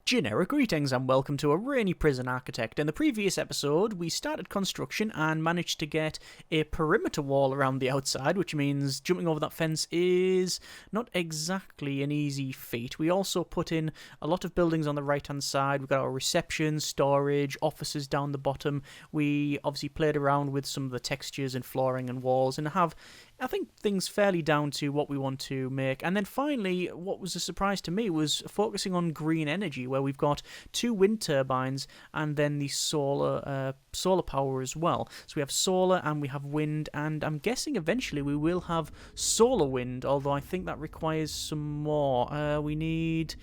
Generic greetings and welcome to A Rainy Prison Architect. In the previous episode, we started construction and managed to get a perimeter wall around the outside, which means jumping over that fence is not exactly an easy feat. We also put in a lot of buildings on the right-hand side. We've got our reception, storage, offices down the bottom. We obviously played around with some of the textures and flooring and walls and have, I think, things fairly down to what we want to make. And then finally, what was a surprise to me was focusing on green energy, where we've got 2 wind turbines and then the solar power as well. So we have solar and we have wind, and I'm guessing eventually we will have solar wind, although I think that requires some more. We need...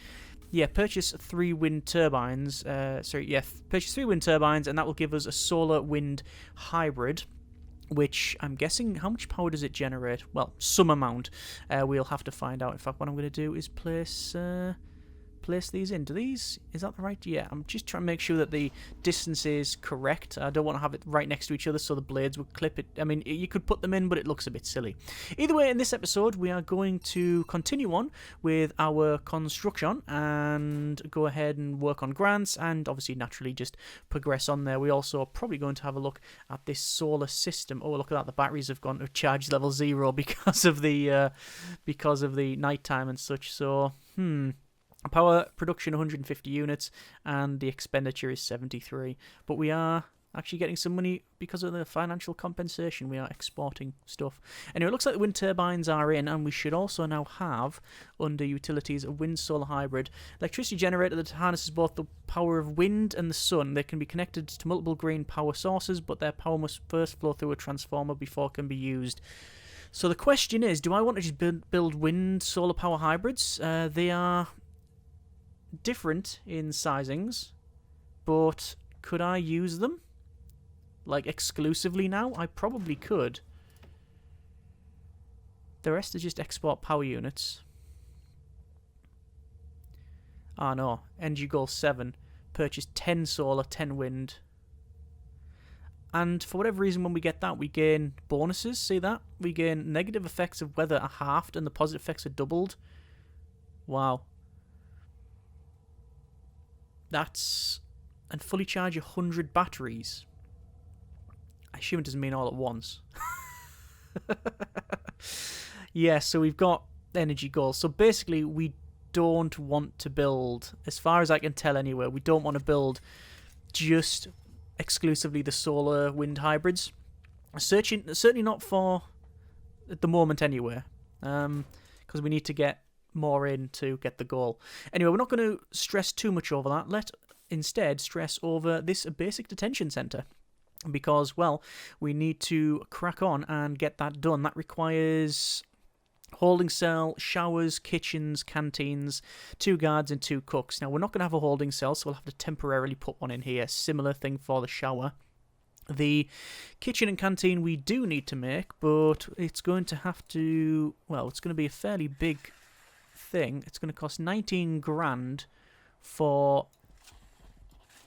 purchase 3 wind turbines. Purchase 3 wind turbines, and that will give us a solar-wind hybrid, which I'm guessing, how much power does it generate? Well, some amount. We'll have to find out. In fact, what I'm going to do is place these in. Is that the right? Yeah, I'm just trying to make sure that the distance is correct. I don't want to have it right next to each other so the blades would clip it. I mean, you could put them in, but it looks a bit silly. Either way, in this episode, we are going to continue on with our construction and go ahead and work on grants and obviously naturally just progress on there. We also are probably going to have a look at this solar system. Oh, look at that. The batteries have gone to charge level 0 because of the nighttime and such. So, Power production 150 units, and the expenditure is 73. But we are actually getting some money because of the financial compensation. We are exporting stuff. Anyway, it looks like the wind turbines are in, and we should also now have, under utilities, a wind-solar hybrid. Electricity generator that harnesses both the power of wind and the sun. They can be connected to multiple green power sources, but their power must first flow through a transformer before it can be used. So the question is, do I want to just build wind-solar power hybrids? They are different in sizings, but could I use them like exclusively now? I probably could. The rest is just export power units. No, energy goal 7, purchase 10 solar, 10 wind, and for whatever reason when we get that we gain bonuses. See that? We gain negative effects of weather are halved and the positive effects are doubled. Wow. And fully charge 100 batteries. I assume it doesn't mean all at once. Yeah, so we've got energy goals. So basically, we don't want to build, as far as I can tell anyway, we don't want to build just exclusively the solar wind hybrids. Certainly not for at the moment anyway, because we need to get more in to get the goal. Anyway, we're not going to stress too much over that. Let's instead stress over this basic detention centre, because, well, we need to crack on and get that done. That requires holding cell, showers, kitchens, canteens, 2 guards and 2 cooks. Now, we're not going to have a holding cell, so we'll have to temporarily put one in here. Similar thing for the shower. The kitchen and canteen we do need to make, but it's going to have to, well, it's going to be a fairly big thing. It's going to cost 19 grand for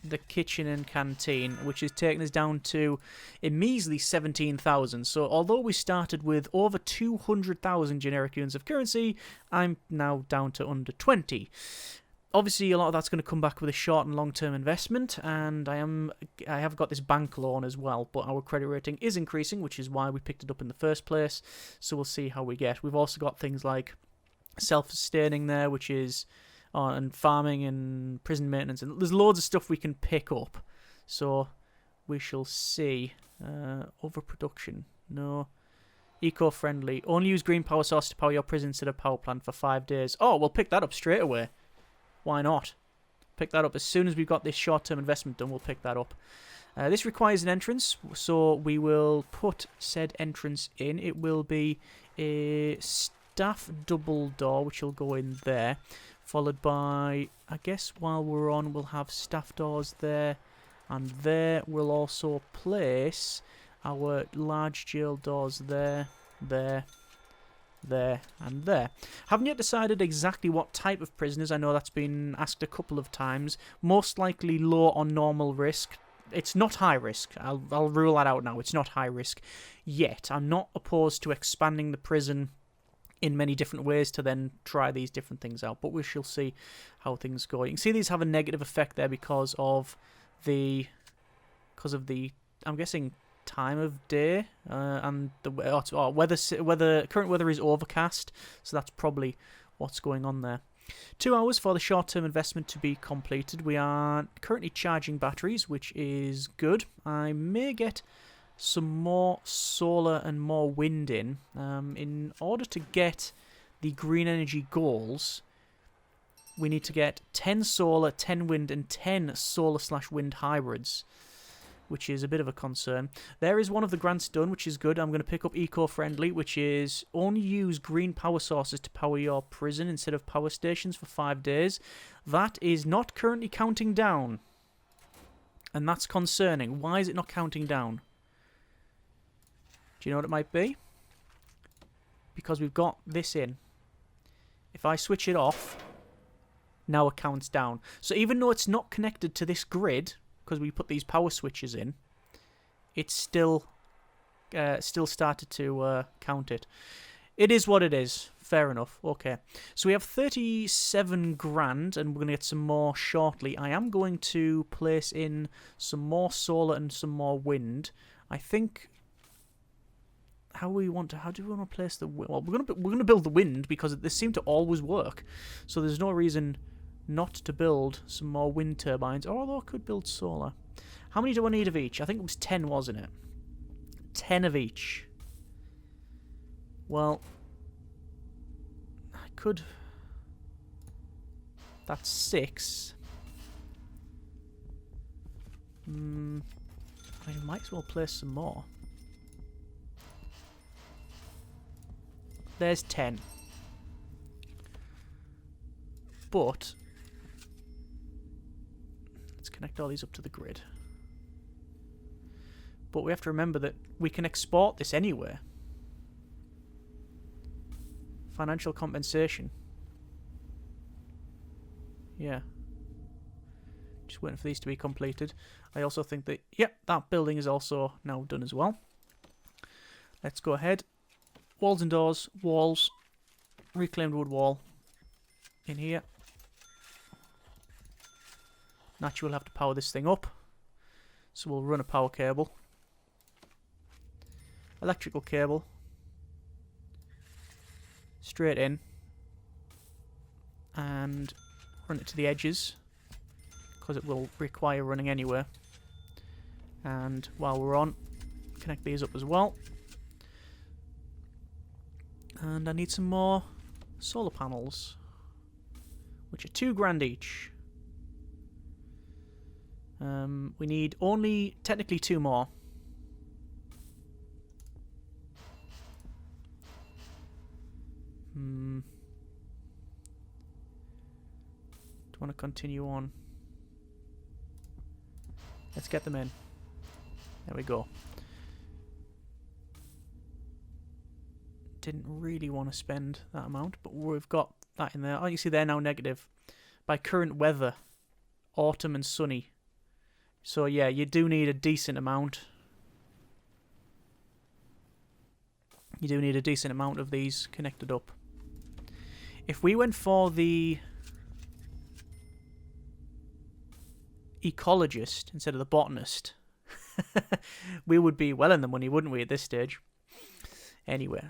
the kitchen and canteen, which is taking us down to a measly 17,000. So although we started with over 200,000 generic units of currency, I'm now down to under 20. Obviously, a lot of that's going to come back with a short and long-term investment, and I have got this bank loan as well, but our credit rating is increasing, which is why we picked it up in the first place. So we'll see how we get. We've also got things like self-sustaining there, which is and farming and prison maintenance, and there's loads of stuff we can pick up, so we shall see. Overproduction, no. Eco-friendly, only use green power source to power your prison instead of power plant for 5 days. Oh, we'll pick that up straight away. Why not? Pick that up as soon as we've got this short-term investment done. We'll pick that up. This requires an entrance, so we will put said entrance in. It will be a staff double door, which will go in there, followed by, I guess while we're on, we'll have staff doors there, and there we'll also place our large jail doors there, there, and there. Haven't yet decided exactly what type of prisoners. I know that's been asked a couple of times. Most likely low or normal risk. It's not high risk. I'll rule that out now. It's not high risk yet. I'm not opposed to expanding the prison in many different ways to then try these different things out. But we shall see how things go. You can see these have a negative effect there because of the I'm guessing time of day and the weather. Current weather is overcast, so that's probably what's going on there. 2 hours for the short-term investment to be completed. We are currently charging batteries, which is good. I may get some more solar and more wind in order to get the green energy goals. We need to get 10 solar, 10 wind, and 10 solar/wind hybrids, which is a bit of a concern. There is one of the grants done, which is good. I'm going to pick up eco-friendly, which is only use green power sources to power your prison instead of power stations for 5 days. That is not currently counting down, and that's concerning. Why is it not counting down? Do you know what it might be? Because we've got this in. If I switch it off, now it counts down. So even though it's not connected to this grid, because we put these power switches in, it's still started to count it. It is what it is. Fair enough. Okay. So we have 37 grand, and we're going to get some more shortly. I am going to place in some more solar and some more wind. I think... How do we want to place the wind? Well, we're going to build the wind because they seem to always work. So there's no reason not to build some more wind turbines. Although I could build solar. How many do I need of each? I think it was 10, wasn't it? 10 of each. Well, I could... That's 6. I might as well place some more. There's 10. But let's connect all these up to the grid. But we have to remember that we can export this anywhere. Financial compensation. Yeah. Just waiting for these to be completed. I also think that, yep, that building is also now done as well. Let's go ahead. Walls and doors, walls, reclaimed wood wall in here. Naturally, we'll have to power this thing up. So we'll run a power cable. Electrical cable. Straight in. And run it to the edges, because it will require running anywhere. And while we're on, connect these up as well. And I need some more solar panels, which are 2 grand each. We need only technically 2 more. Do you want to continue on? Let's get them in. There we go. Didn't really want to spend that amount, but we've got that in there. Oh, you see they're now negative. By current weather, autumn and sunny. So yeah, you do need a decent amount. You do need a decent amount of these connected up. If we went for the ecologist instead of the botanist, we would be well in the money, wouldn't we, at this stage? Anyway.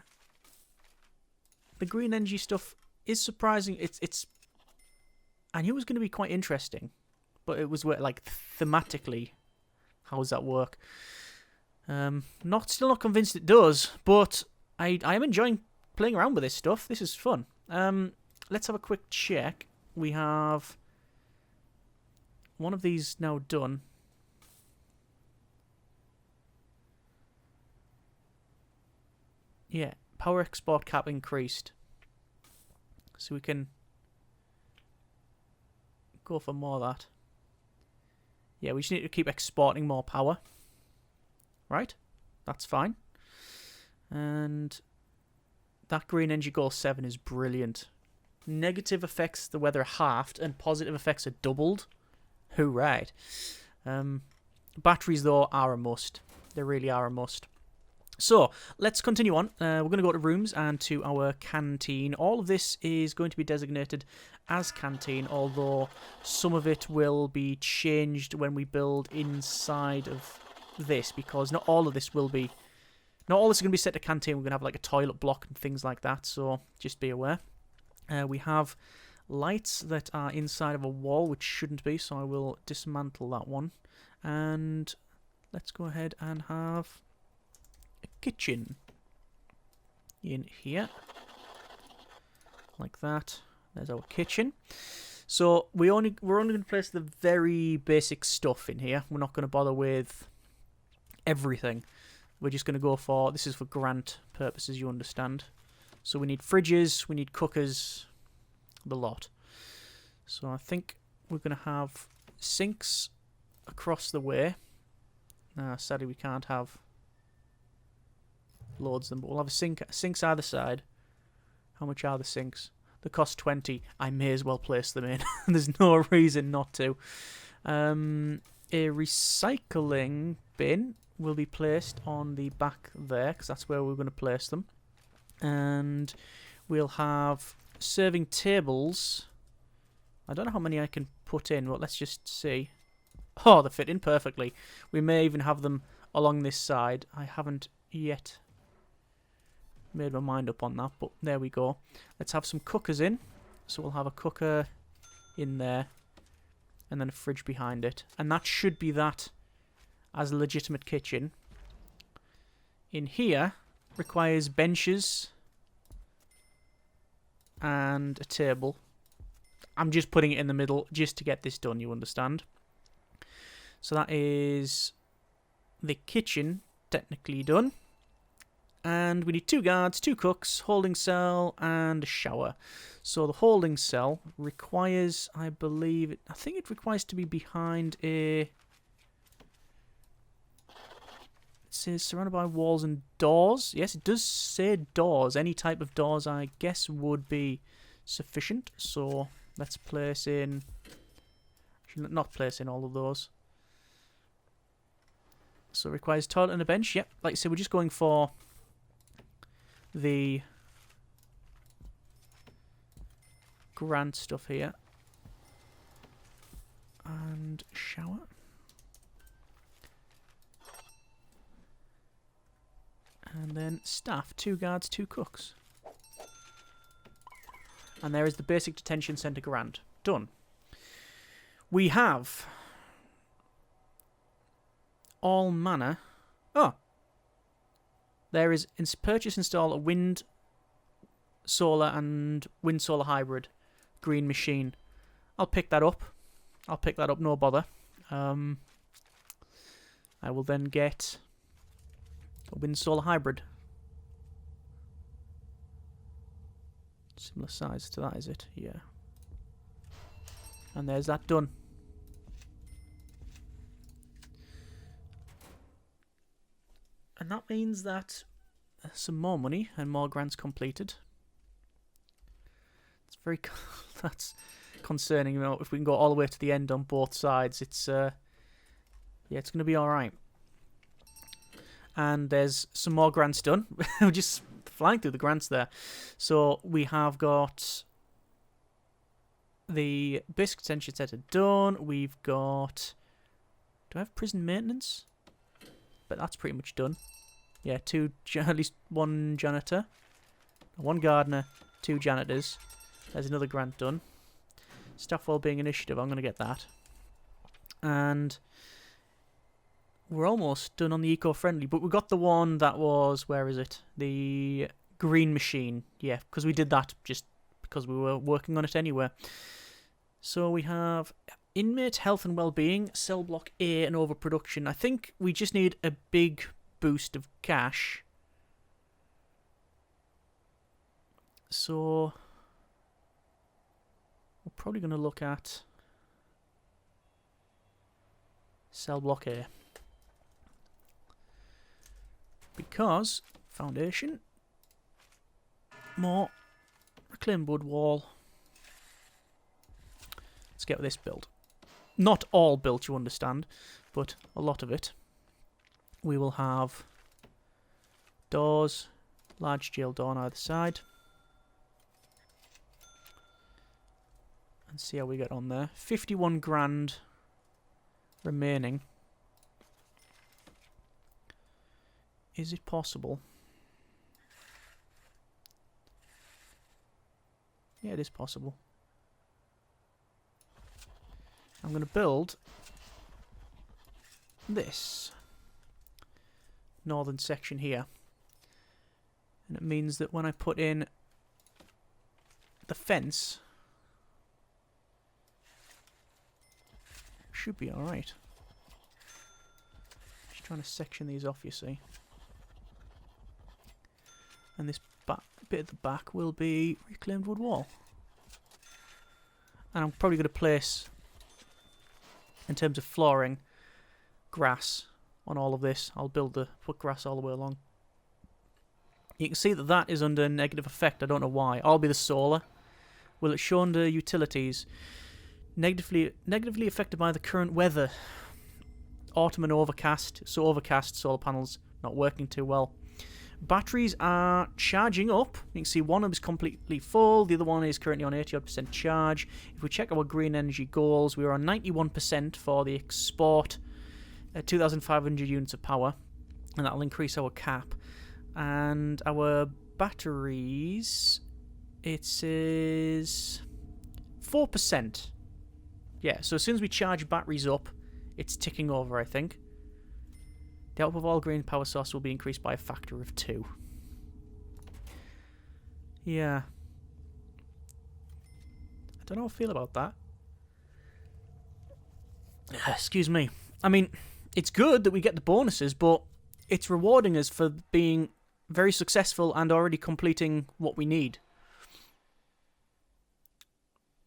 The green energy stuff is surprising. It's. I knew it was going to be quite interesting, but it was like thematically. How does that work? Still not convinced it does, but I am enjoying playing around with this stuff. This is fun. Let's have a quick check. We have one of these now done. Yeah. Power export cap increased. So we can go for more of that. Yeah, we just need to keep exporting more power. Right? That's fine. And that green energy goal 7 is brilliant. Negative effects the weather are halved and positive effects are doubled. Hooray. Batteries, though, are a must. They really are a must. So, let's continue on. We're going to go to rooms and to our canteen. All of this is going to be designated as canteen, although some of it will be changed when we build inside of this, because not all of this will be... Not all this is going to be set to canteen. We're going to have like a toilet block and things like that, so just be aware. We have lights that are inside of a wall, which shouldn't be, so I will dismantle that one. And let's go ahead and have a kitchen in here, like that. There's our kitchen. So we're only going to place the very basic stuff in here. We're not going to bother with everything. We're just going to go for, this is for grant purposes, you understand. So we need fridges, we need cookers, the lot. So I think we're going to have sinks across the way. Sadly we can't have loads of them, but we'll have sinks either side. How much are the sinks? They cost 20. I may as well place them in. There's no reason not to. A recycling bin will be placed on the back there, because that's where we're going to place them. And we'll have serving tables. I don't know how many I can put in, but let's just see. Oh, they fit in perfectly. We may even have them along this side. I haven't yet made my mind up on that, but there we go. Let's have some cookers in. So we'll have a cooker in there, and then a fridge behind it. And that should be that as a legitimate kitchen. In here requires benches and a table. I'm just putting it in the middle just to get this done, you understand. So that is the kitchen technically done. And we need 2 guards, 2 cooks, holding cell, and a shower. So the holding cell requires, I think it requires to be behind a... It says surrounded by walls and doors. Yes, it does say doors. Any type of doors, I guess, would be sufficient. So let's place in... Should not place in all of those. So it requires toilet and a bench. Yep, like I said, we're just going for the grant stuff here. And shower. And then staff, 2 guards, 2 cooks. And there is the basic detention centre grant. Done. We have all manner. Oh! There is purchase, install a wind, solar, and wind solar hybrid green machine. I'll pick that up. No bother. I will then get a wind solar hybrid. Similar size to that, is it? Yeah. And there's that done. And that means that some more money and more grants completed. It's very... That's concerning. You know, if we can go all the way to the end on both sides, it's... yeah, it's going to be alright. And there's some more grants done. We're just flying through the grants there. So we have got the basic detention center done. We've got... Do I have prison maintenance? But that's pretty much done. Yeah, at least 1 janitor, 1 gardener, 2 janitors. There's another grant done. Staff Wellbeing Initiative, I'm going to get that. And we're almost done on the eco-friendly, but we got the one that was, where is it? The green machine. Yeah, because we did that just because we were working on it anyway. So we have inmate health and well-being, cell block A, and overproduction. I think we just need a big boost of cash. So we're probably going to look at cell block A. Because foundation, more reclaimed wood wall. Let's get this built. Not all built, you understand, but a lot of it. We will have Doors. Large jail door on either side. And see how we get on there. 51 grand remaining. Is it possible? Yeah, it is possible. I'm going to build this northern section here. And it means that when I put in the fence, should be alright. Just trying to section these off, you see. And this bit at the back will be reclaimed wood wall. And I'm probably going to place, in terms of flooring, grass on all of this. I'll put grass all the way along. You can see that that is under negative effect. I don't know why. I'll be the solar. Will it show under utilities? Negatively affected by the current weather. Autumn and overcast. So overcast, solar panels not working too well. Batteries are charging up. You can see one of them is completely full. The other one is currently on 80% charge. If we check our green energy goals, we are on 91% for the export. 2,500 units of power. And that'll increase our cap. And our batteries, it says 4%. Yeah, so as soon as we charge batteries up, it's ticking over, I think. The output of all green power source will be increased by a factor of 2. Yeah. I don't know how I feel about that. Excuse me. I mean, it's good that we get the bonuses, but it's rewarding us for being very successful and already completing what we need.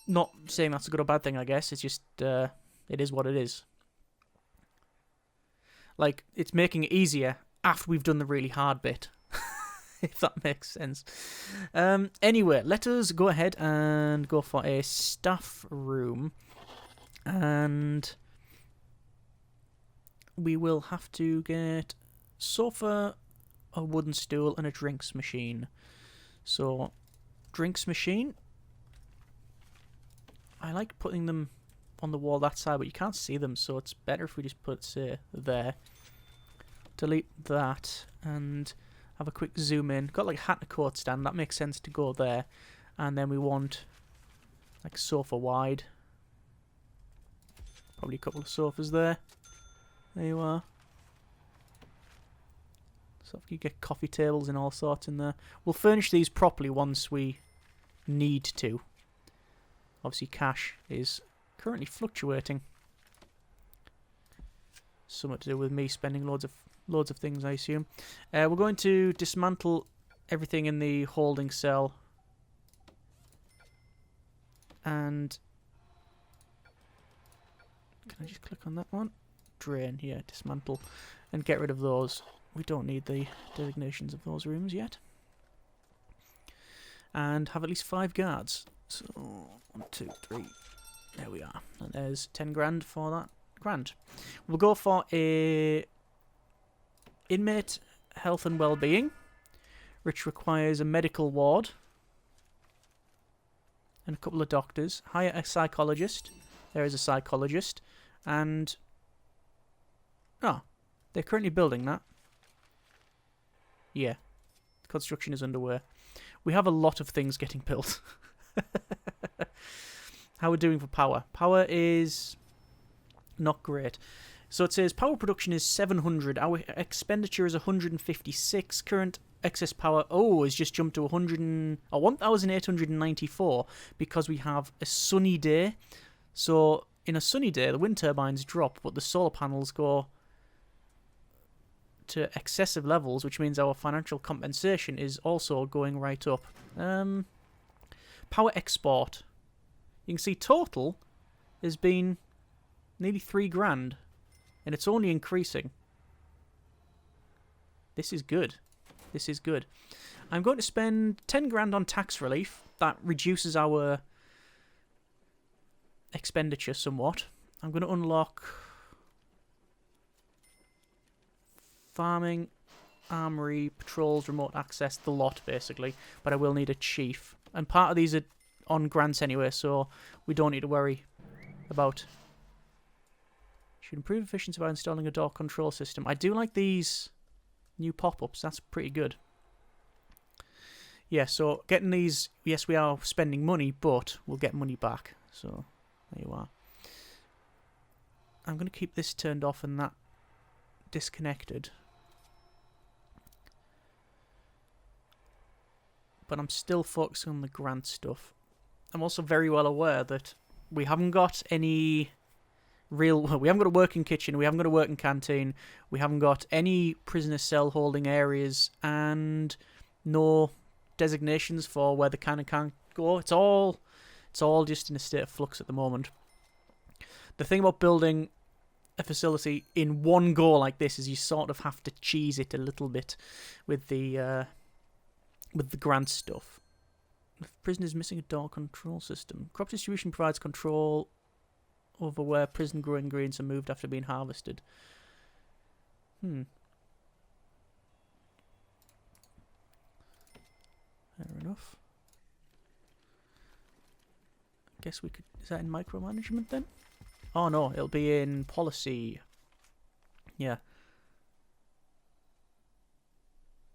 Not saying that's a good or bad thing, I guess. It's just, it is what it is. Like, it's making it easier after we've done the really hard bit. If that makes sense. Anyway, let us go ahead and go for a staff room. And we will have to get sofa, a wooden stool, and a drinks machine. So, drinks machine. I like putting them on the wall that side, but you can't see them, so it's better if we just put, say, there. Delete that, and have a quick zoom in. Got like a hat and a coat stand, that makes sense to go there. And then we want, like, sofa wide. Probably a couple of sofas there. There you are. So if you get coffee tables and all sorts in there. We'll furnish these properly once we need to. Obviously cash is currently fluctuating. Something to do with me spending loads of things, I assume. We're going to dismantle everything in the holding cell. And can I just click on that one? Drain, yeah, dismantle. And get rid of those. We don't need the designations of those rooms yet. And have at least 5 guards. So, 1, 2, 3. There we are. And there's 10 grand for that. Grand. We'll go for a inmate health and well-being, which requires a medical ward and a couple of doctors. Hire a psychologist. There is a psychologist. And oh, they're currently building that. Yeah. Construction is underway. We have a lot of things getting built. How we're doing for power. Power is not great. So it says power production is 700. Our expenditure is 156. Current excess power, has just jumped to 1,894 because we have a sunny day. So in a sunny day, the wind turbines drop, but the solar panels go to excessive levels, which means our financial compensation is also going right up. Power export. You can see total has been nearly 3 grand, and it's only increasing. This is good. This is good. I'm going to spend 10 grand on tax relief. That reduces our expenditure somewhat. I'm going to unlock farming armory, patrols, remote access, the lot basically. But I will need a chief. And part of these are on grants anyway, so we don't need to worry about. Should improve efficiency by installing a door control system. I do like these new pop-ups. That's pretty good. Yeah, so getting these, yes, we are spending money, but we'll get money back. So there you are. I'm going to keep this turned off and that disconnected. But I'm still focusing on the grant stuff. I'm also very well aware that we haven't got any real... We haven't got a working kitchen, we haven't got a working canteen, we haven't got any prisoner cell holding areas, and no designations for where the can and can't go. It's all just in a state of flux at the moment. The thing about building a facility in one go like this is you sort of have to cheese it a little bit with the grant stuff. The prison is missing a door control system. Crop distribution provides control over where prison growing greens are moved after being harvested. Fair enough. I guess we could... Is that in micromanagement then? Oh no, it'll be in policy. Yeah.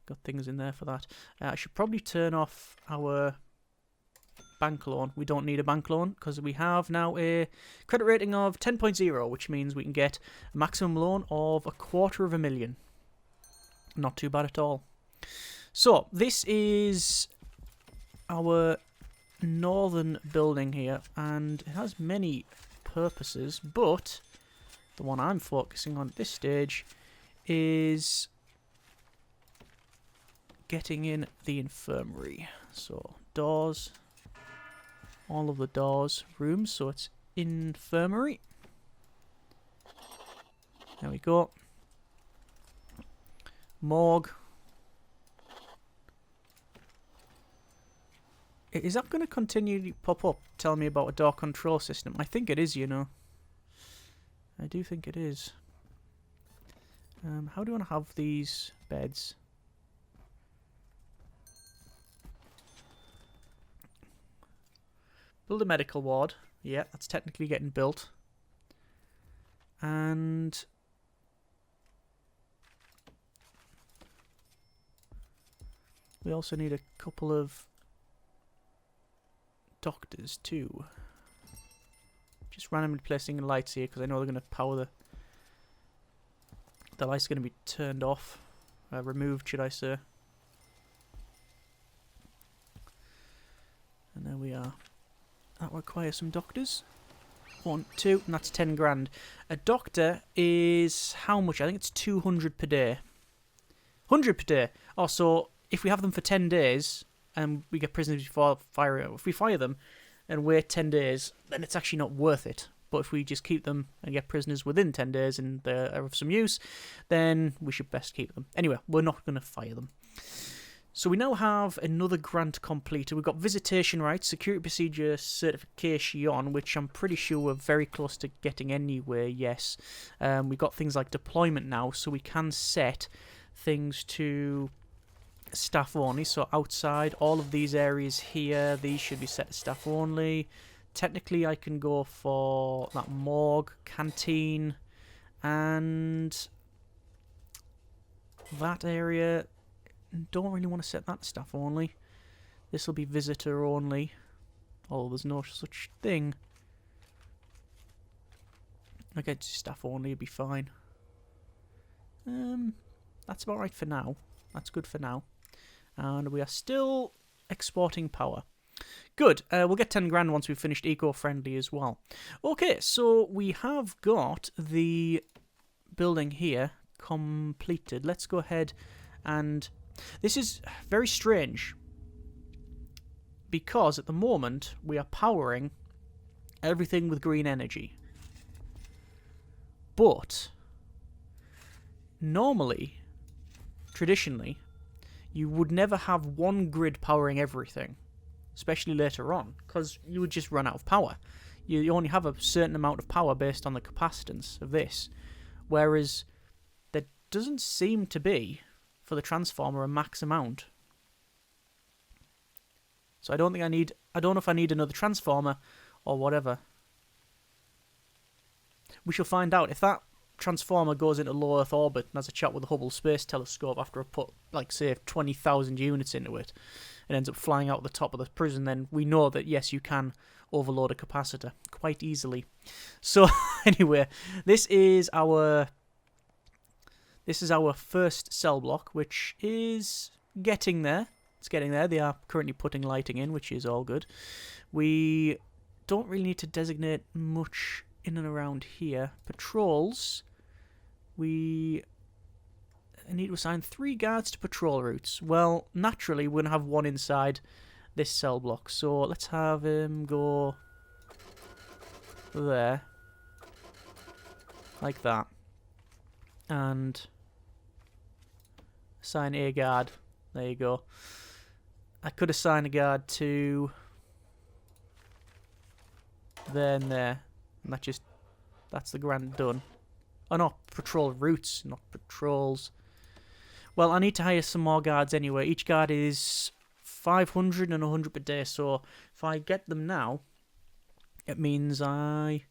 Got things in there for that. I should probably turn off our bank loan. We don't need a bank loan because we have now a credit rating of 10.0, which means we can get a maximum loan of $250,000. Not too bad at all. So, this is our northern building here, and it has many purposes, but the one I'm focusing on at this stage is getting in the infirmary. So, doors, all of the doors, rooms, so it's infirmary. There we go. Morgue. Is that going to continue to pop up, tell me about a door control system? I think it is, you know. I do think it is. How do you want to have these beds? Build a medical ward. Yeah, that's technically getting built. And we also need a couple of doctors too. Just randomly placing lights here because I know they're going to power the light's going to be turned off, removed, should I say. And there we are. That requires some doctors. 1, 2, and that's 10 grand. A doctor is how much? I think it's 200 per day. 100 per day. Oh, so if we have them for 10 days and we get prisoners before fire, if we fire them and wait 10 days, then it's actually not worth it. But if we just keep them and get prisoners within 10 days and they're of some use, then we should best keep them. Anyway, we're not going to fire them. So we now have another grant completed. We've got visitation rights, security procedure certification, which I'm pretty sure we're very close to getting anyway, yes. We've got things like deployment now, so we can set things to staff only. So outside, all of these areas here, these should be set to staff only. Technically, I can go for that morgue, canteen, and that area. Don't really want to set that staff only. This will be visitor only. Oh, there's no such thing. Okay, staff only would be fine. That's about right for now. That's good for now. And we are still exporting power. Good. We'll get 10 grand once we've finished eco-friendly as well. Okay, so we have got the building here completed. Let's go ahead and... This is very strange because at the moment we are powering everything with green energy. But normally, traditionally, you would never have one grid powering everything, especially later on, because you would just run out of power. You only have a certain amount of power based on the capacitance of this, whereas there doesn't seem to be, for the transformer a max amount. So I don't know if I need another transformer or whatever. We shall find out. If that transformer goes into low Earth orbit and has a chat with the Hubble Space Telescope after I put, like, say, 20,000 units into it, and ends up flying out the top of the prison, then we know that, yes, you can overload a capacitor quite easily. So, anyway, this is our first cell block, which is getting there. It's getting there. They are currently putting lighting in, which is all good. We don't really need to designate much in and around here. Patrols. We need to assign 3 guards to patrol routes. Well, naturally, we're going to have 1 inside this cell block. So let's have him go there. Like that. And assign a guard. There you go. I could assign a guard to there and there. And that's the grand done. Oh, not patrol routes, not patrols. Well, I need to hire some more guards anyway. Each guard is 500 and 100 per day. So if I get them now, it means I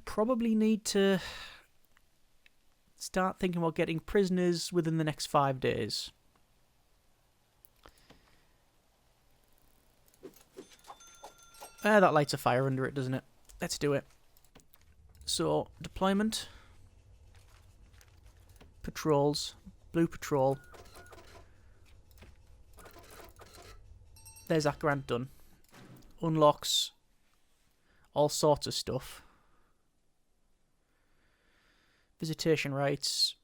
probably need to start thinking about getting prisoners within the next 5 days. That lights a fire under it, doesn't it? Let's do it. So, deployment. Patrols. Blue patrol. There's that grant done. Unlocks all sorts of stuff. Visitation rights.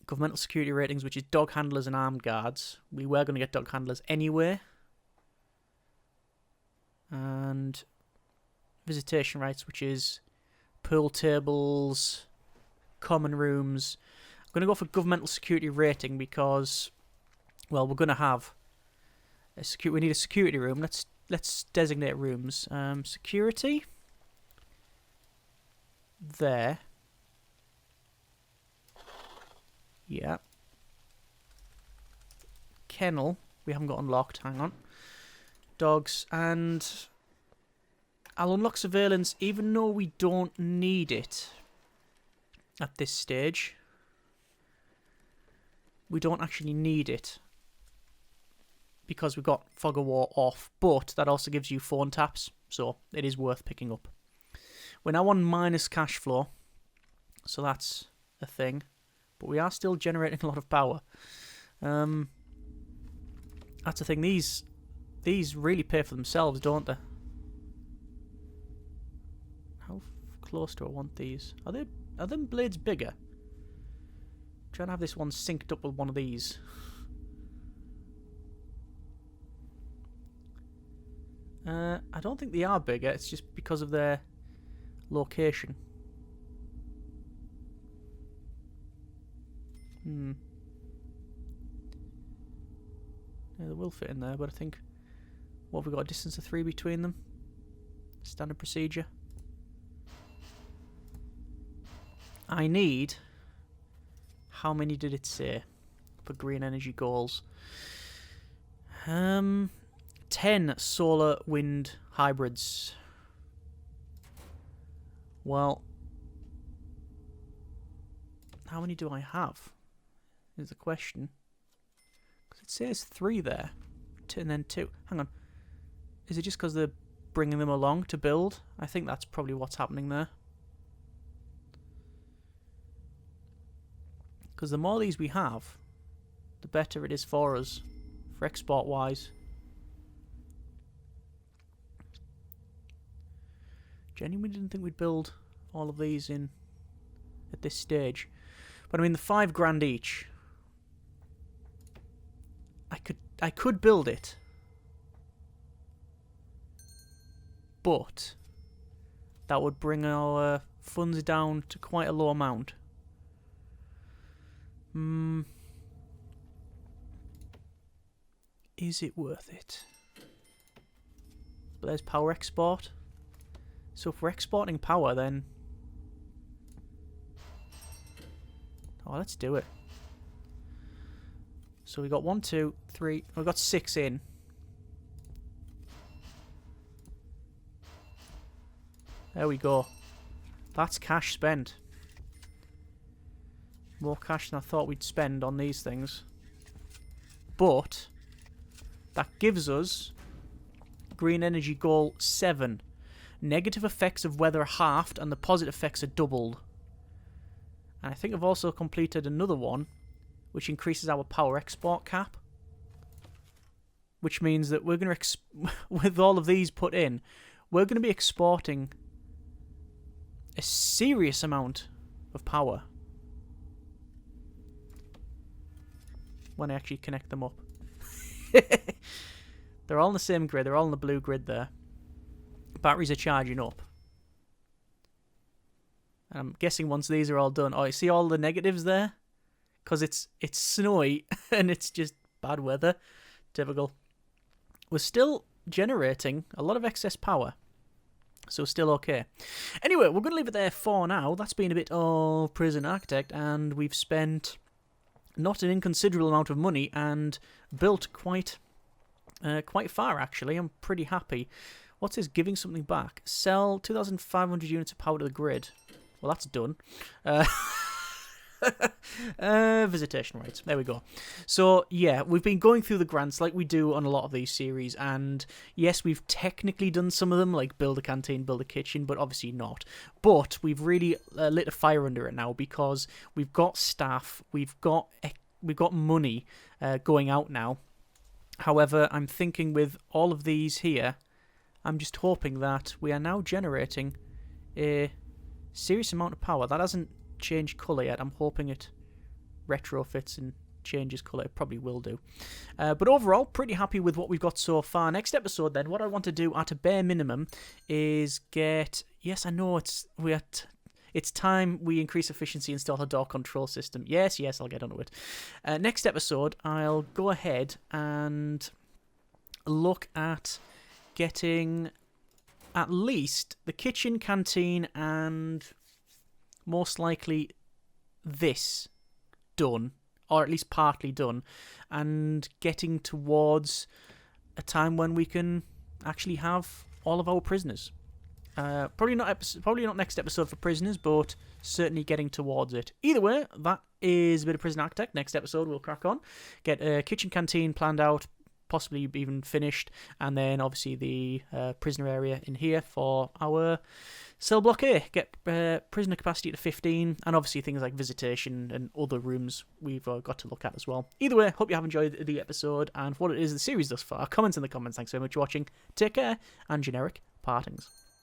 Governmental security ratings, which is dog handlers and armed guards. We were going to get dog handlers anyway. And visitation rights, which is pool tables, common rooms. I'm going to go for governmental security rating because, well, we're going to have a we need a security room. Let's designate rooms. Security. There. Yeah. Kennel. We haven't got unlocked. Hang on. Dogs, and I'll unlock surveillance even though we don't need it at this stage. We don't actually need it because we've got fog of war off, but that also gives you phone taps, so it is worth picking up. We're now on minus cash flow, so that's a thing, but we are still generating a lot of power. That's the thing, these really pay for themselves, don't they? How close do I want these? Are them blades bigger? I'm trying to have this one synced up with one of these. I don't think they are bigger, it's just because of their location. Yeah, they will fit in there, but I think... What have we got? A distance of 3 between them? Standard procedure. I need... How many did it say? For green energy goals. 10 solar wind hybrids. Well... How many do I have? Is the question. Because it says 3 there. And then 2. Hang on. Is it just because they're bringing them along to build? I think that's probably what's happening there. Because the more of these we have, the better it is for us, for export-wise. Genuinely didn't think we'd build all of these in at this stage. But I mean, the $5,000 each. I could build it. But that would bring our funds down to quite a low amount. Is it worth it? But there's power export. So if we're exporting power, then... Oh, let's do it. So we got 1, 2, 3. We got 6 in. There we go. That's cash spent. More cash than I thought we'd spend on these things. But that gives us green energy goal 7. Negative effects of weather are halved and the positive effects are doubled. And I think I've also completed another one which increases our power export cap. Which means that we're going to, with all of these put in, we're going to be exporting a serious amount of power when I actually connect them up. They're all in the same grid. They're all in the blue grid there. Batteries are charging up. And I'm guessing once these are all done... Oh, you see all the negatives there? Because it's snowy and it's just bad weather. Typical. We're still generating a lot of excess power. So still okay. Anyway, we're going to leave it there for now. That's been a bit of Prison Architect. And we've spent not an inconsiderable amount of money and built quite far, actually. I'm pretty happy. What's this? Giving something back. Sell 2,500 units of power to the grid. Well, that's done. Visitation rights. There we go. So, yeah, we've been going through the grants like we do on a lot of these series. And, yes, we've technically done some of them, like build a canteen, build a kitchen, but obviously not. But we've really lit a fire under it now because we've got staff, we've got money going out now. However, I'm thinking with all of these here, I'm just hoping that we are now generating a serious amount of power. That hasn't changed colour yet. I'm hoping it retrofits and changes colour. It probably will do. But overall, pretty happy with what we've got so far. Next episode then, what I want to do at a bare minimum is get... Yes, I know it's time we increase efficiency and install a door control system. Yes, I'll get onto it. Next episode, I'll go ahead and look at getting at least the kitchen, canteen, and most likely this done, or at least partly done, and getting towards a time when we can actually have all of our prisoners. Probably not next episode for prisoners, but certainly getting towards it. Either way, that is a bit of Prison Architect. Next episode, we'll crack on. Get a kitchen canteen planned out, possibly even finished, and then obviously the prisoner area in here for our cell block A. Get prisoner capacity to 15, and obviously things like visitation and other rooms we've got to look at as well. Either way, hope you have enjoyed the episode and what it is the series thus far. Comments in the comments. Thanks very much for watching. Take care, and generic partings.